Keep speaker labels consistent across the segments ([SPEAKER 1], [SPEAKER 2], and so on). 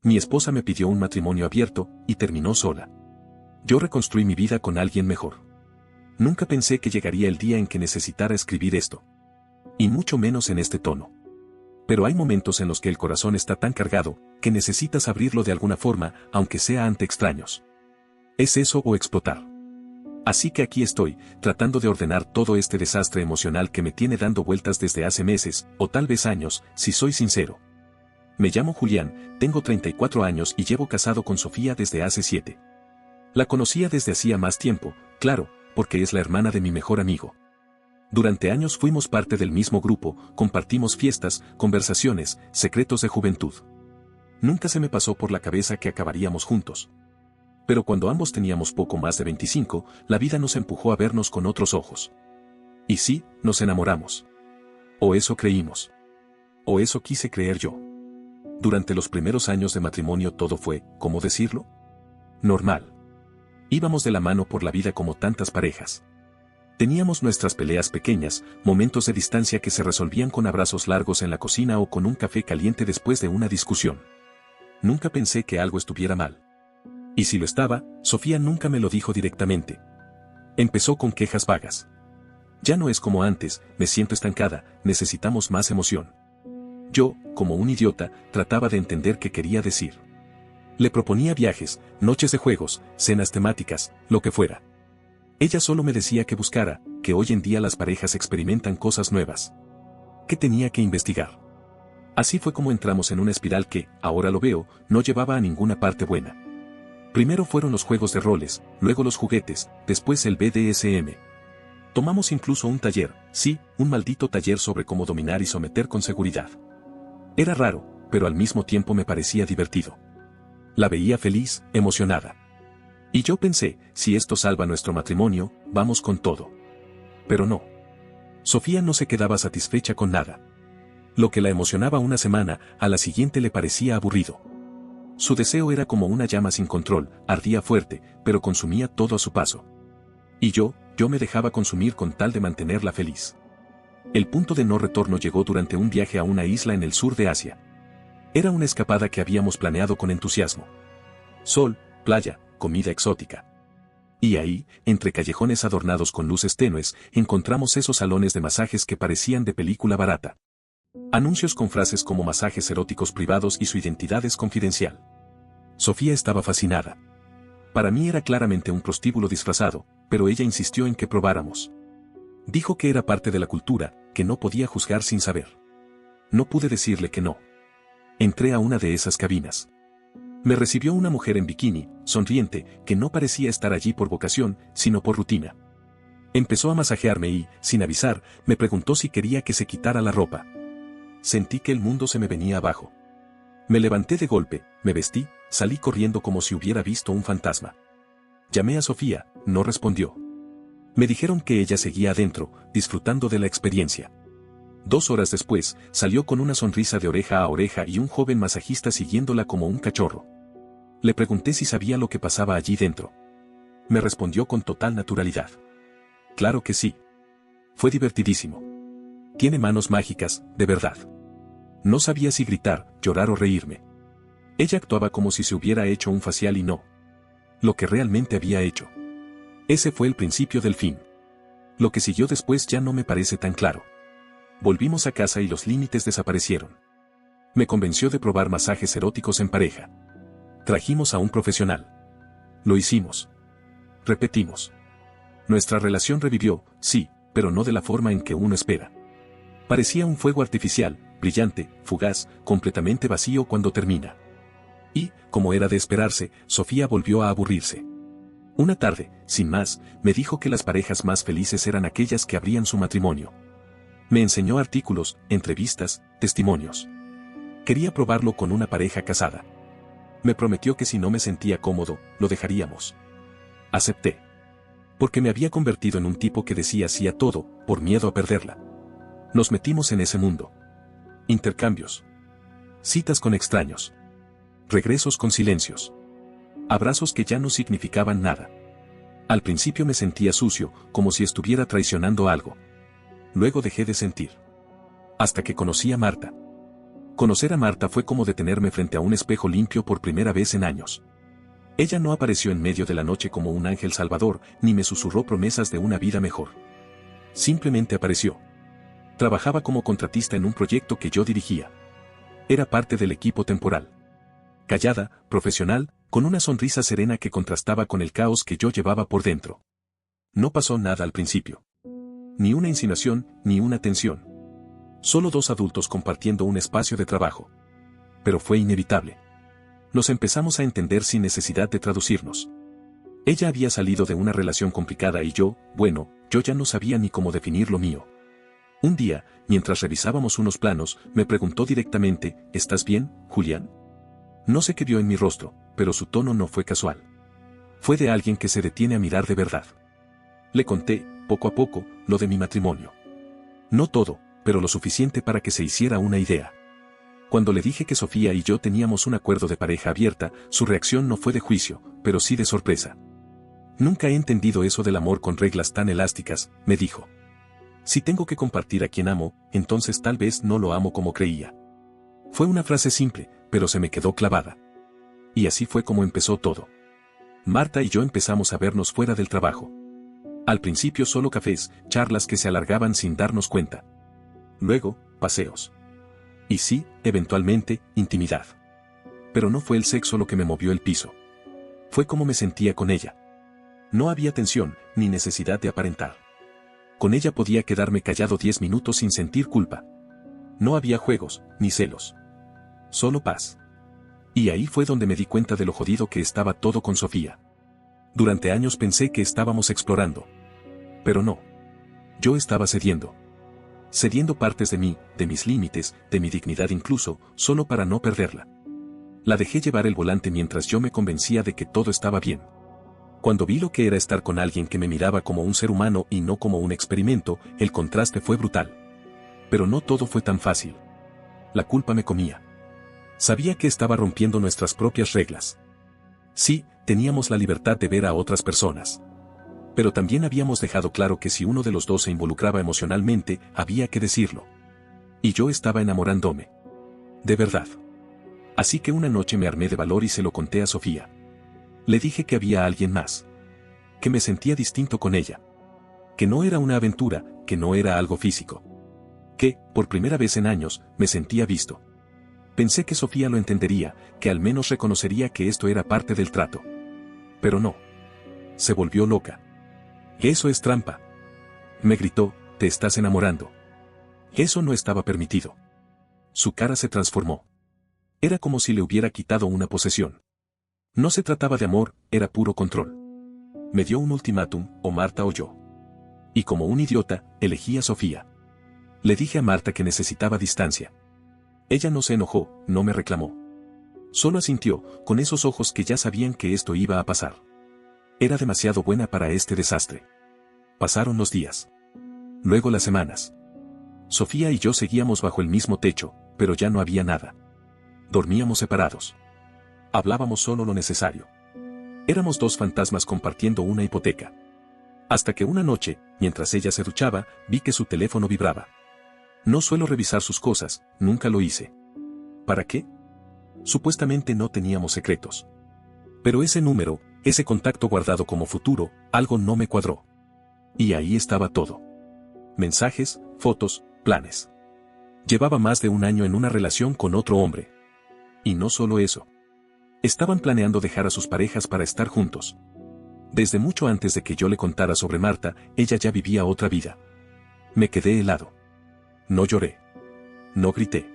[SPEAKER 1] Mi esposa me pidió un matrimonio abierto, y terminó sola. Yo reconstruí mi vida con alguien mejor. Nunca pensé que llegaría el día en que necesitara escribir esto. Y mucho menos en este tono. Pero hay momentos en los que el corazón está tan cargado, que necesitas abrirlo de alguna forma, aunque sea ante extraños. Es eso o explotar. Así que aquí estoy, tratando de ordenar todo este desastre emocional que me tiene dando vueltas desde hace meses, o tal vez años, si soy sincero. Me llamo Julián, tengo 34 años y llevo casado con Sofía desde hace 7. La conocía desde hacía más tiempo, claro, porque es la hermana de mi mejor amigo. Durante años fuimos parte del mismo grupo, compartimos fiestas, conversaciones, secretos de juventud. Nunca se me pasó por la cabeza que acabaríamos juntos. Pero cuando ambos teníamos poco más de 25, la vida nos empujó a vernos con otros ojos. Y sí, nos enamoramos. O eso creímos. O eso quise creer yo. Durante los primeros años de matrimonio todo fue, ¿cómo decirlo? Normal. Íbamos de la mano por la vida como tantas parejas. Teníamos nuestras peleas pequeñas, momentos de distancia que se resolvían con abrazos largos en la cocina o con un café caliente después de una discusión. Nunca pensé que algo estuviera mal. Y si lo estaba, Sofía nunca me lo dijo directamente. Empezó con quejas vagas. Ya no es como antes, me siento estancada, necesitamos más emoción. Yo, como un idiota, trataba de entender qué quería decir. Le proponía viajes, noches de juegos, cenas temáticas, lo que fuera. Ella solo me decía que buscara, que hoy en día las parejas experimentan cosas nuevas. Que tenía que investigar. Así fue como entramos en una espiral que, ahora lo veo, no llevaba a ninguna parte buena. Primero fueron los juegos de roles, luego los juguetes, después el BDSM. Tomamos incluso un taller, sí, un maldito taller sobre cómo dominar y someter con seguridad. Era raro, pero al mismo tiempo me parecía divertido. La veía feliz, emocionada. Y yo pensé, si esto salva nuestro matrimonio, vamos con todo. Pero no. Sofía no se quedaba satisfecha con nada. Lo que la emocionaba una semana, a la siguiente le parecía aburrido. Su deseo era como una llama sin control, ardía fuerte, pero consumía todo a su paso. Y yo me dejaba consumir con tal de mantenerla feliz. El punto de no retorno llegó durante un viaje a una isla en el sur de Asia. Era una escapada que habíamos planeado con entusiasmo. Sol, playa, comida exótica. Y ahí, entre callejones adornados con luces tenues, encontramos esos salones de masajes que parecían de película barata. Anuncios con frases como masajes eróticos privados y su identidad es confidencial. Sofía estaba fascinada. Para mí era claramente un prostíbulo disfrazado, pero ella insistió en que probáramos. Dijo que era parte de la cultura, que no podía juzgar sin saber. No pude decirle que no. Entré a una de esas cabinas. Me recibió una mujer en bikini, sonriente, que no parecía estar allí por vocación, sino por rutina. Empezó a masajearme y, sin avisar, me preguntó si quería que se quitara la ropa. Sentí que el mundo se me venía abajo. Me levanté de golpe, me vestí, salí corriendo como si hubiera visto un fantasma. Llamé a Sofía, no respondió. Me dijeron que ella seguía adentro, disfrutando de la experiencia. 2 horas después, salió con una sonrisa de oreja a oreja y un joven masajista siguiéndola como un cachorro. Le pregunté si sabía lo que pasaba allí dentro. Me respondió con total naturalidad. Claro que sí. Fue divertidísimo. Tiene manos mágicas, de verdad. No sabía si gritar, llorar o reírme. Ella actuaba como si se hubiera hecho un facial y no lo que realmente había hecho. Ese fue el principio del fin. Lo que siguió después ya no me parece tan claro. Volvimos a casa y los límites desaparecieron. Me convenció de probar masajes eróticos en pareja. Trajimos a un profesional. Lo hicimos. Repetimos. Nuestra relación revivió, sí, pero no de la forma en que uno espera. Parecía un fuego artificial, brillante, fugaz, completamente vacío cuando termina. Y, como era de esperarse, Sofía volvió a aburrirse. Una tarde, sin más, me dijo que las parejas más felices eran aquellas que abrían su matrimonio. Me enseñó artículos, entrevistas, testimonios. Quería probarlo con una pareja casada. Me prometió que si no me sentía cómodo, lo dejaríamos. Acepté. Porque me había convertido en un tipo que decía sí a todo, por miedo a perderla. Nos metimos en ese mundo. Intercambios. Citas con extraños. Regresos con silencios. Abrazos que ya no significaban nada. Al principio me sentía sucio, como si estuviera traicionando algo. Luego dejé de sentir. Hasta que conocí a Marta. Conocer a Marta fue como detenerme frente a un espejo limpio por primera vez en años. Ella no apareció en medio de la noche como un ángel salvador, ni me susurró promesas de una vida mejor. Simplemente apareció. Trabajaba como contratista en un proyecto que yo dirigía. Era parte del equipo temporal. Callada, profesional, con una sonrisa serena que contrastaba con el caos que yo llevaba por dentro. No pasó nada al principio. Ni una insinuación, ni una tensión. Solo dos adultos compartiendo un espacio de trabajo. Pero fue inevitable. Nos empezamos a entender sin necesidad de traducirnos. Ella había salido de una relación complicada y yo ya no sabía ni cómo definir lo mío. Un día, mientras revisábamos unos planos, me preguntó directamente, ¿estás bien, Julián? No sé qué vio en mi rostro, pero su tono no fue casual. Fue de alguien que se detiene a mirar de verdad. Le conté, poco a poco, lo de mi matrimonio. No todo, pero lo suficiente para que se hiciera una idea. Cuando le dije que Sofía y yo teníamos un acuerdo de pareja abierta, su reacción no fue de juicio, pero sí de sorpresa. Nunca he entendido eso del amor con reglas tan elásticas, me dijo. Si tengo que compartir a quien amo, entonces tal vez no lo amo como creía. Fue una frase simple, pero se me quedó clavada. Y así fue como empezó todo. Marta y yo empezamos a vernos fuera del trabajo. Al principio solo cafés, charlas que se alargaban sin darnos cuenta. Luego, paseos. Y sí, eventualmente, intimidad. Pero no fue el sexo lo que me movió el piso. Fue como me sentía con ella. No había tensión, ni necesidad de aparentar. Con ella podía quedarme callado 10 minutos sin sentir culpa. No había juegos, ni celos. Solo paz. Y ahí fue donde me di cuenta de lo jodido que estaba todo con Sofía. Durante años pensé que estábamos explorando. Pero no. Yo estaba cediendo. Cediendo partes de mí, de mis límites, de mi dignidad incluso, solo para no perderla. La dejé llevar el volante mientras yo me convencía de que todo estaba bien. Cuando vi lo que era estar con alguien que me miraba como un ser humano y no como un experimento, el contraste fue brutal. Pero no todo fue tan fácil. La culpa me comía. Sabía que estaba rompiendo nuestras propias reglas. Sí, teníamos la libertad de ver a otras personas. Pero también habíamos dejado claro que si uno de los dos se involucraba emocionalmente, había que decirlo. Y yo estaba enamorándome. De verdad. Así que una noche me armé de valor y se lo conté a Sofía. Le dije que había alguien más. Que me sentía distinto con ella. Que no era una aventura, que no era algo físico. Que, por primera vez en años, me sentía visto. Pensé que Sofía lo entendería, que al menos reconocería que esto era parte del trato. Pero no. Se volvió loca. Eso es trampa. Me gritó, te estás enamorando. Eso no estaba permitido. Su cara se transformó. Era como si le hubiera quitado una posesión. No se trataba de amor, era puro control. Me dio un ultimátum, o Marta o yo. Y como un idiota, elegí a Sofía. Le dije a Marta que necesitaba distancia. Ella no se enojó, no me reclamó. Solo asintió, con esos ojos que ya sabían que esto iba a pasar. Era demasiado buena para este desastre. Pasaron los días. Luego las semanas. Sofía y yo seguíamos bajo el mismo techo, pero ya no había nada. Dormíamos separados. Hablábamos solo lo necesario. Éramos dos fantasmas compartiendo una hipoteca. Hasta que una noche, mientras ella se duchaba, vi que su teléfono vibraba. No suelo revisar sus cosas, nunca lo hice. ¿Para qué? Supuestamente no teníamos secretos. Pero ese número, ese contacto guardado como futuro, algo no me cuadró. Y ahí estaba todo. Mensajes, fotos, planes. Llevaba más de un año en una relación con otro hombre. Y no solo eso. Estaban planeando dejar a sus parejas para estar juntos. Desde mucho antes de que yo le contara sobre Marta, ella ya vivía otra vida. Me quedé helado. No lloré. No grité.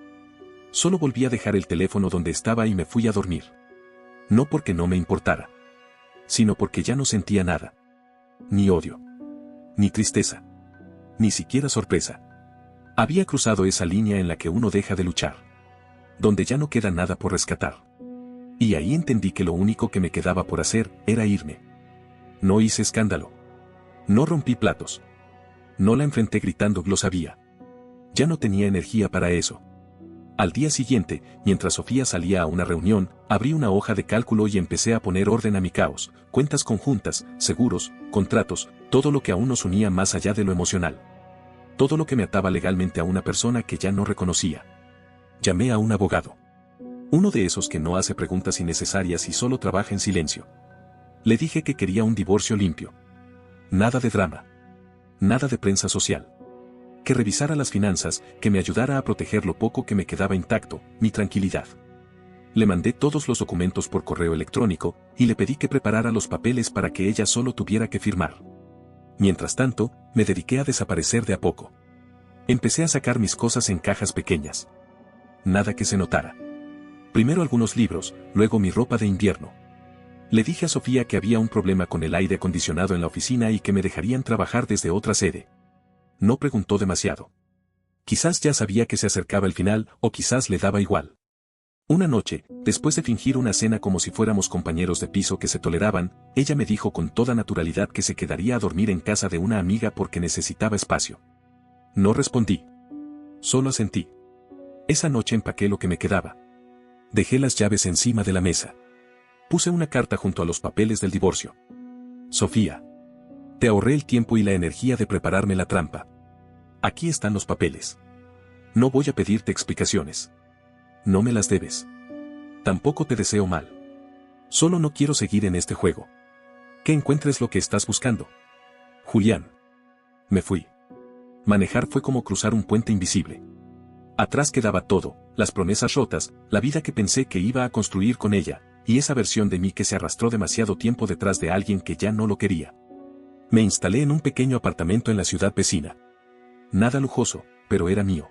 [SPEAKER 1] Solo volví a dejar el teléfono donde estaba y me fui a dormir. No porque no me importara, sino porque ya no sentía nada. Ni odio. Ni tristeza. Ni siquiera sorpresa. Había cruzado esa línea en la que uno deja de luchar. Donde ya no queda nada por rescatar. Y ahí entendí que lo único que me quedaba por hacer era irme. No hice escándalo. No rompí platos. No la enfrenté gritando, lo sabía. Ya no tenía energía para eso. Al día siguiente, mientras Sofía salía a una reunión, abrí una hoja de cálculo y empecé a poner orden a mi caos, cuentas conjuntas, seguros, contratos, todo lo que aún nos unía más allá de lo emocional. Todo lo que me ataba legalmente a una persona que ya no reconocía. Llamé a un abogado. Uno de esos que no hace preguntas innecesarias y solo trabaja en silencio. Le dije que quería un divorcio limpio. Nada de drama. Nada de prensa social. Que revisara las finanzas, que me ayudara a proteger lo poco que me quedaba intacto, mi tranquilidad. Le mandé todos los documentos por correo electrónico y le pedí que preparara los papeles para que ella solo tuviera que firmar. Mientras tanto, me dediqué a desaparecer de a poco. Empecé a sacar mis cosas en cajas pequeñas. Nada que se notara. Primero algunos libros, luego mi ropa de invierno. Le dije a Sofía que había un problema con el aire acondicionado en la oficina y que me dejarían trabajar desde otra sede. No preguntó demasiado. Quizás ya sabía que se acercaba el final, o quizás le daba igual. Una noche, después de fingir una cena como si fuéramos compañeros de piso que se toleraban, ella me dijo con toda naturalidad que se quedaría a dormir en casa de una amiga porque necesitaba espacio. No respondí. Solo asentí. Esa noche empaqué lo que me quedaba. Dejé las llaves encima de la mesa. Puse una carta junto a los papeles del divorcio. Sofía. Te ahorré el tiempo y la energía de prepararme la trampa. Aquí están los papeles. No voy a pedirte explicaciones. No me las debes. Tampoco te deseo mal. Solo no quiero seguir en este juego. Que encuentres lo que estás buscando. Julián. Me fui. Manejar fue como cruzar un puente invisible. Atrás quedaba todo, las promesas rotas, la vida que pensé que iba a construir con ella, y esa versión de mí que se arrastró demasiado tiempo detrás de alguien que ya no lo quería. Me instalé en un pequeño apartamento en la ciudad vecina. Nada lujoso, pero era mío.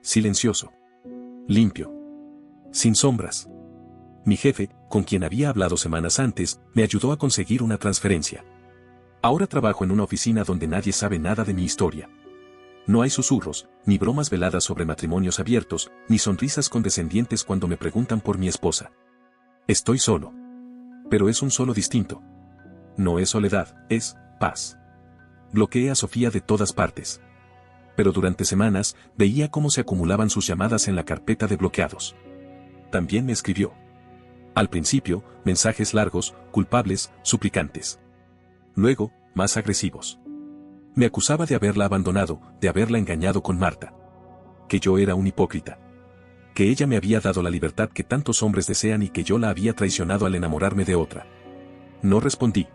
[SPEAKER 1] Silencioso. Limpio. Sin sombras. Mi jefe, con quien había hablado semanas antes, me ayudó a conseguir una transferencia. Ahora trabajo en una oficina donde nadie sabe nada de mi historia. No hay susurros, ni bromas veladas sobre matrimonios abiertos, ni sonrisas condescendientes cuando me preguntan por mi esposa. Estoy solo. Pero es un solo distinto. No es soledad, es paz. Bloqueé a Sofía de todas partes. Pero durante semanas, veía cómo se acumulaban sus llamadas en la carpeta de bloqueados. También me escribió. Al principio, mensajes largos, culpables, suplicantes. Luego, más agresivos. Me acusaba de haberla abandonado, de haberla engañado con Marta. Que yo era un hipócrita. Que ella me había dado la libertad que tantos hombres desean y que yo la había traicionado al enamorarme de otra. No respondí.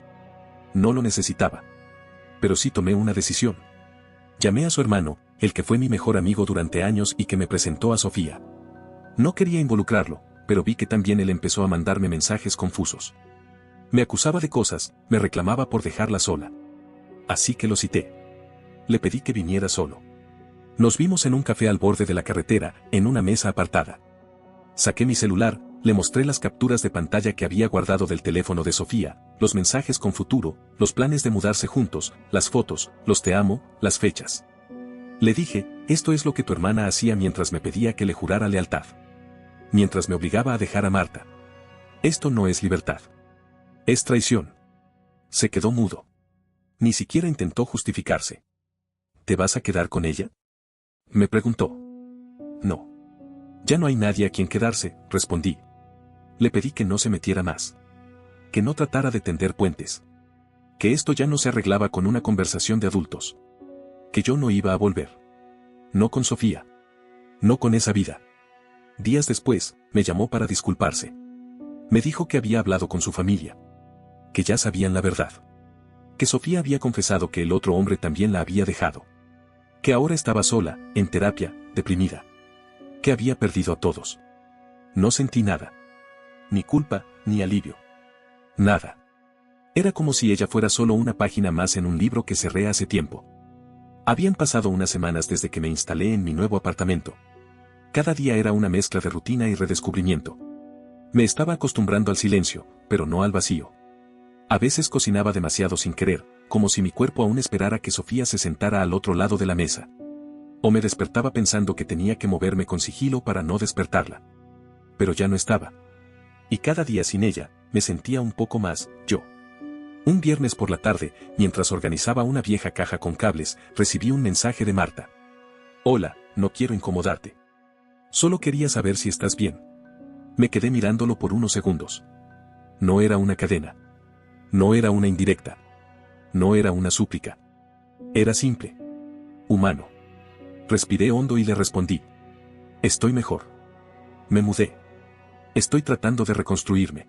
[SPEAKER 1] No lo necesitaba. Pero sí tomé una decisión. Llamé a su hermano, el que fue mi mejor amigo durante años y que me presentó a Sofía. No quería involucrarlo, pero vi que también él empezó a mandarme mensajes confusos. Me acusaba de cosas, me reclamaba por dejarla sola. Así que lo cité. Le pedí que viniera solo. Nos vimos en un café al borde de la carretera, en una mesa apartada. Saqué mi celular, le mostré las capturas de pantalla que había guardado del teléfono de Sofía, los mensajes con futuro, los planes de mudarse juntos, las fotos, los te amo, las fechas. Le dije, esto es lo que tu hermana hacía mientras me pedía que le jurara lealtad. Mientras me obligaba a dejar a Marta. Esto no es libertad. Es traición. Se quedó mudo. Ni siquiera intentó justificarse. ¿Te vas a quedar con ella?, me preguntó. No. Ya no hay nadie a quien quedarse, respondí. Le pedí que no se metiera más. Que no tratara de tender puentes. Que esto ya no se arreglaba con una conversación de adultos. Que yo no iba a volver. No con Sofía. No con esa vida. Días después, me llamó para disculparse. Me dijo que había hablado con su familia. Que ya sabían la verdad. Que Sofía había confesado que el otro hombre también la había dejado. Que ahora estaba sola, en terapia, deprimida. Que había perdido a todos. No sentí nada. Ni culpa, ni alivio. Nada. Era como si ella fuera solo una página más en un libro que cerré hace tiempo. Habían pasado unas semanas desde que me instalé en mi nuevo apartamento. Cada día era una mezcla de rutina y redescubrimiento. Me estaba acostumbrando al silencio, pero no al vacío. A veces cocinaba demasiado sin querer, como si mi cuerpo aún esperara que Sofía se sentara al otro lado de la mesa. O me despertaba pensando que tenía que moverme con sigilo para no despertarla. Pero ya no estaba. Y cada día sin ella, me sentía un poco más, yo. Un viernes por la tarde, mientras organizaba una vieja caja con cables, recibí un mensaje de Marta. Hola, no quiero incomodarte. Solo quería saber si estás bien. Me quedé mirándolo por unos segundos. No era una cadena. No era una indirecta. No era una súplica. Era simple. Humano. Respiré hondo y le respondí. Estoy mejor. Me mudé. Estoy tratando de reconstruirme.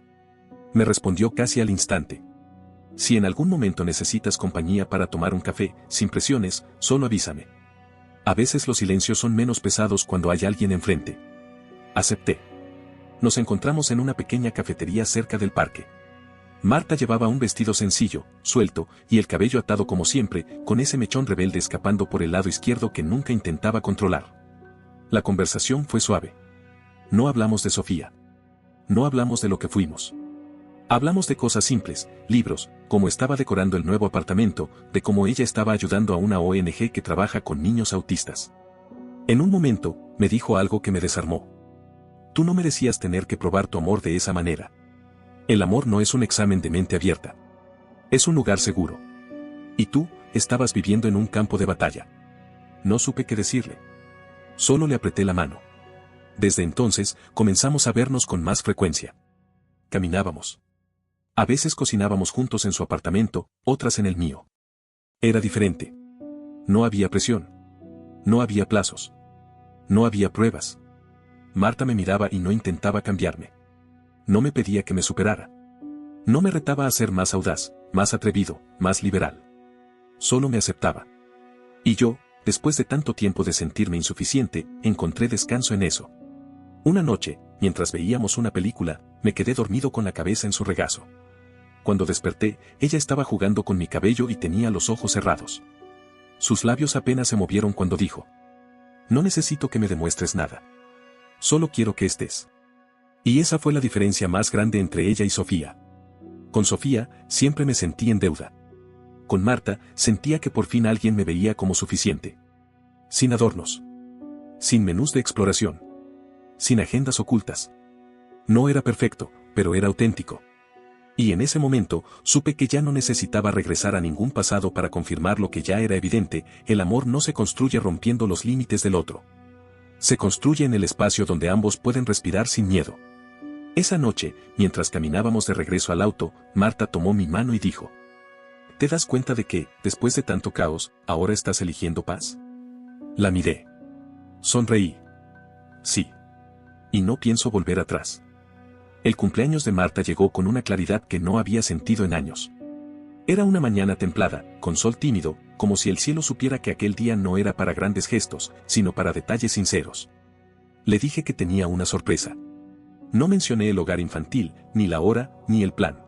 [SPEAKER 1] Me respondió casi al instante. Si en algún momento necesitas compañía para tomar un café, sin presiones, solo avísame. A veces los silencios son menos pesados cuando hay alguien enfrente. Acepté. Nos encontramos en una pequeña cafetería cerca del parque. Marta llevaba un vestido sencillo, suelto, y el cabello atado como siempre, con ese mechón rebelde escapando por el lado izquierdo que nunca intentaba controlar. La conversación fue suave. No hablamos de Sofía. No hablamos de lo que fuimos. Hablamos de cosas simples, libros, cómo estaba decorando el nuevo apartamento, de cómo ella estaba ayudando a una ONG que trabaja con niños autistas. En un momento, me dijo algo que me desarmó. Tú no merecías tener que probar tu amor de esa manera. El amor no es un examen de mente abierta. Es un lugar seguro. Y tú, estabas viviendo en un campo de batalla. No supe qué decirle. Solo le apreté la mano. Desde entonces, comenzamos a vernos con más frecuencia. Caminábamos. A veces cocinábamos juntos en su apartamento, otras en el mío. Era diferente. No había presión. No había plazos. No había pruebas. Marta me miraba y no intentaba cambiarme. No me pedía que me superara. No me retaba a ser más audaz, más atrevido, más liberal. Solo me aceptaba. Y yo, después de tanto tiempo de sentirme insuficiente, encontré descanso en eso. Una noche, mientras veíamos una película, me quedé dormido con la cabeza en su regazo. Cuando desperté, ella estaba jugando con mi cabello y tenía los ojos cerrados. Sus labios apenas se movieron cuando dijo: no necesito que me demuestres nada. Solo quiero que estés. Y esa fue la diferencia más grande entre ella y Sofía. Con Sofía, siempre me sentí en deuda. Con Marta, sentía que por fin alguien me veía como suficiente. Sin adornos. Sin menús de exploración. Sin agendas ocultas. No era perfecto, pero era auténtico. Y en ese momento, supe que ya no necesitaba regresar a ningún pasado para confirmar lo que ya era evidente: el amor no se construye rompiendo los límites del otro. Se construye en el espacio donde ambos pueden respirar sin miedo. Esa noche, mientras caminábamos de regreso al auto, Marta tomó mi mano y dijo: ¿te das cuenta de que, después de tanto caos, ahora estás eligiendo paz? La miré. Sonreí. Sí. Y no pienso volver atrás. El cumpleaños de Marta llegó con una claridad que no había sentido en años. Era una mañana templada, con sol tímido, como si el cielo supiera que aquel día no era para grandes gestos, sino para detalles sinceros. Le dije que tenía una sorpresa. No mencioné el hogar infantil, ni la hora, ni el plan.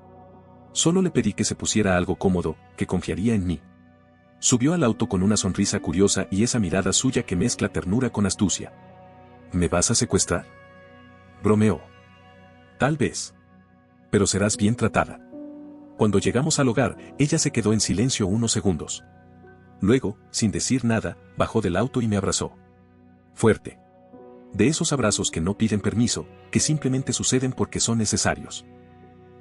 [SPEAKER 1] Solo le pedí que se pusiera algo cómodo, que confiaría en mí. Subió al auto con una sonrisa curiosa y esa mirada suya que mezcla ternura con astucia. ¿Me vas a secuestrar? Bromeó. Tal vez. Pero serás bien tratada. Cuando llegamos al hogar, ella se quedó en silencio unos segundos. Luego, sin decir nada, bajó del auto y me abrazó. Fuerte. De esos abrazos que no piden permiso, que simplemente suceden porque son necesarios.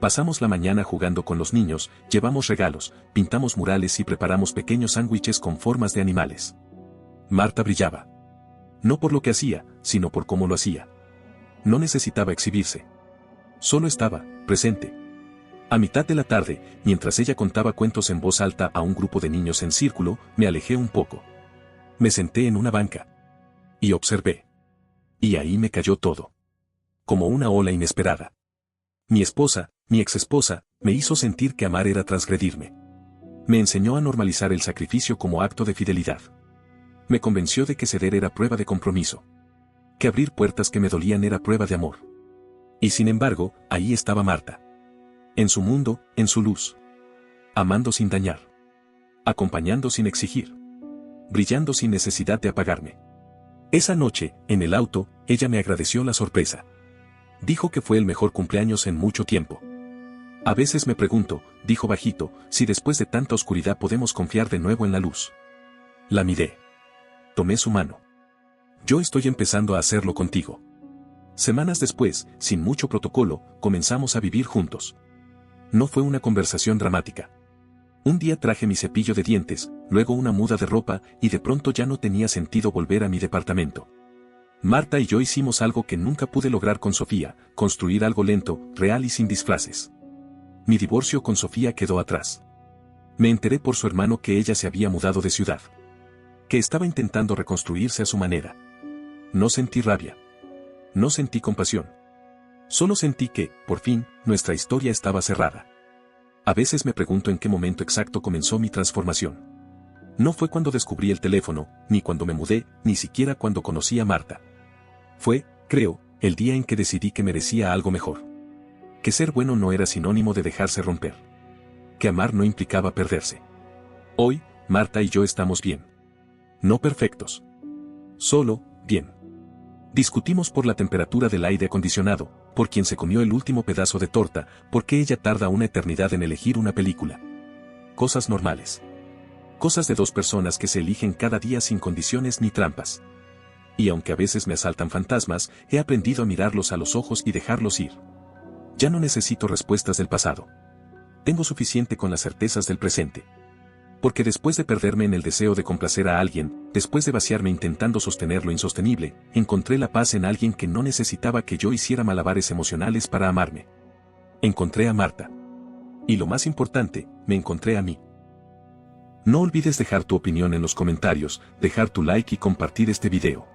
[SPEAKER 1] Pasamos la mañana jugando con los niños, llevamos regalos, pintamos murales y preparamos pequeños sándwiches con formas de animales. Marta brillaba. No por lo que hacía, sino por cómo lo hacía. No necesitaba exhibirse. Solo estaba, presente. A mitad de la tarde, mientras ella contaba cuentos en voz alta a un grupo de niños en círculo, me alejé un poco. Me senté en una banca. Y observé. Y ahí me cayó todo. Como una ola inesperada. Mi esposa, mi exesposa, me hizo sentir que amar era transgredirme. Me enseñó a normalizar el sacrificio como acto de fidelidad. Me convenció de que ceder era prueba de compromiso. Que abrir puertas que me dolían era prueba de amor. Y sin embargo, ahí estaba Marta. En su mundo, en su luz. Amando sin dañar. Acompañando sin exigir. Brillando sin necesidad de apagarme. Esa noche, en el auto, ella me agradeció la sorpresa. Dijo que fue el mejor cumpleaños en mucho tiempo. A veces me pregunto, dijo bajito, si después de tanta oscuridad podemos confiar de nuevo en la luz. La miré. Tomé su mano. Yo estoy empezando a hacerlo contigo. Semanas después, sin mucho protocolo, comenzamos a vivir juntos. No fue una conversación dramática. Un día traje mi cepillo de dientes, luego una muda de ropa, y de pronto ya no tenía sentido volver a mi departamento. Marta y yo hicimos algo que nunca pude lograr con Sofía: construir algo lento, real y sin disfraces. Mi divorcio con Sofía quedó atrás. Me enteré por su hermano que ella se había mudado de ciudad. Que estaba intentando reconstruirse a su manera. No sentí rabia. No sentí compasión. Solo sentí que, por fin, nuestra historia estaba cerrada. A veces me pregunto en qué momento exacto comenzó mi transformación. No fue cuando descubrí el teléfono, ni cuando me mudé, ni siquiera cuando conocí a Marta. Fue, creo, el día en que decidí que merecía algo mejor. Que ser bueno no era sinónimo de dejarse romper. Que amar no implicaba perderse. Hoy, Marta y yo estamos bien. No perfectos. Solo, bien. Discutimos por la temperatura del aire acondicionado, por quien se comió el último pedazo de torta, por qué ella tarda una eternidad en elegir una película. Cosas normales. Cosas de dos personas que se eligen cada día sin condiciones ni trampas. Y aunque a veces me asaltan fantasmas, he aprendido a mirarlos a los ojos y dejarlos ir. Ya no necesito respuestas del pasado. Tengo suficiente con las certezas del presente. Porque después de perderme en el deseo de complacer a alguien, después de vaciarme intentando sostener lo insostenible, encontré la paz en alguien que no necesitaba que yo hiciera malabares emocionales para amarme. Encontré a Marta. Y lo más importante, me encontré a mí. No olvides dejar tu opinión en los comentarios, dejar tu like y compartir este video.